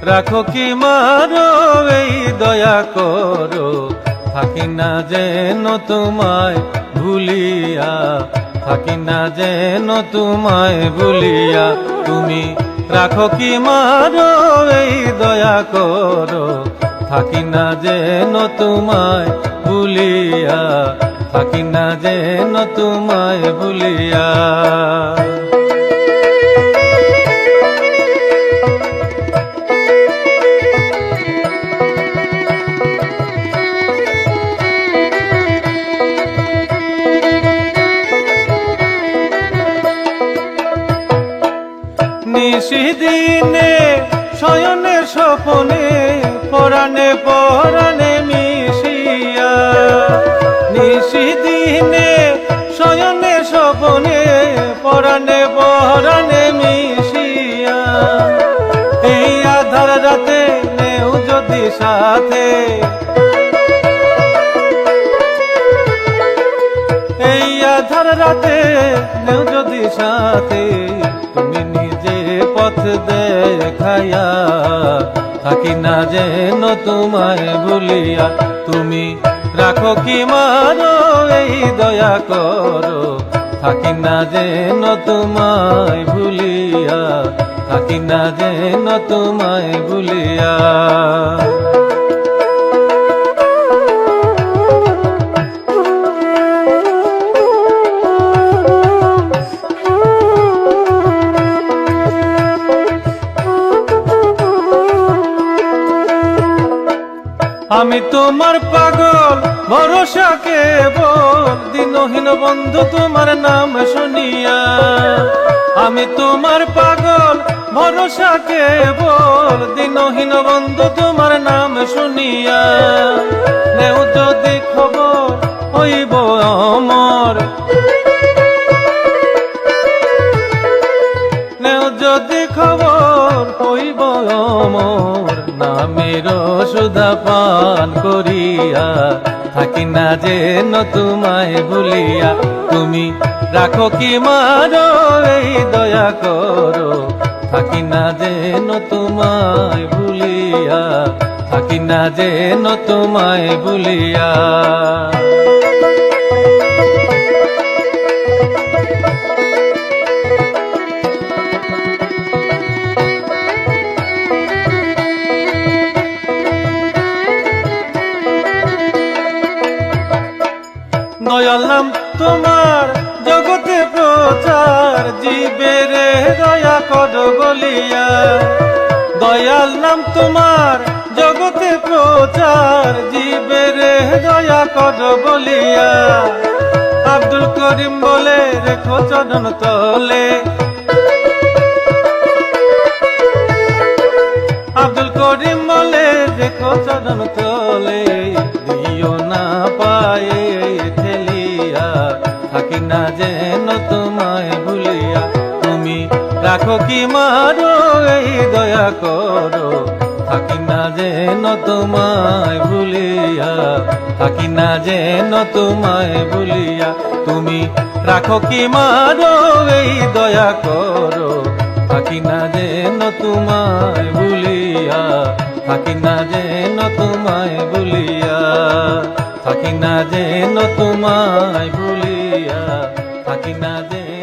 রাখো কি মারো এই দয়া করো, থাকি না যেন তোমায় ভুলিয়া, থাকি না যেন তোমায় ভুলিয়া। তুমি রাখো কি মারো এই দয়া করো, থাকি না যেন তোমায় ভুলিয়া, থাকি না যেন তোমায় ভুলিয়া। নিশিদিনে শয়নে স্বপনে পরাণে পরাণে মিশিয়া, নিশিদিনে শয়নে স্বপনে পরাণে পরাণে মিশিয়া। এই আধার রাতে নেও যদি সাথে, এই আধার রাতে নেও যদি সাথে, তুমি নিজে পথ দেখাইয়া, থাকি না যেন তোমায় ভুলিয়া। তুমি রাখো কি মারো এই দয়া করো, থাকি না যেন তোমায় ভুলিয়া, থাকি না যেন তোমায় ভুলিয়া। আমি তোমার পাগল ভরসা কেবল, দিনহীন বন্ধু তোমার নাম শুনিয়া। আমি তোমার পাগল ভরসা কেবল, দিনহীন বন্ধু তোমার নাম শুনিয়া। নেও যদি খবর হইব অমর, নেও যদি খবর হইব অমর, নামের সুধা পান করিয়া, থাকি না যেন তোমায় ভুলিয়া। তুমি রাখো কি মারো এই দয়া করো, থাকি না যেন তোমায় ভুলিয়া, থাকি না যেন তোমায় ভুলিয়া। দয়াল নাম তোমার জগতে প্রচার, জীবের দয়া কর বলিয়া। দয়াল নাম তোমার জগতে প্রচার, জীবের দয়া কর বলিয়া। আব্দুল করিম বলে রেখো চরণ তলে, আব্দুল করিম বলে রেখো চরণ তলে। দিও না পায়ে ঠেলিয়া, থাকি না যেন তোমায় ভুলিয়া। তুমি রাখো কি মারো এই দয়া করো, থাকি না যেন তোমায় ভুলিয়া, থাকি না যেন তোমায় ভুলিয়া। তুমি রাখো কি মারো এই দয়া করো, থাকি না যেন তোমায় ভুলিয়া, থাকি না যেন তোমায় ভুলিয়া, থাকি না যেন তোমায় ভুলিয়া, থাকি না যেন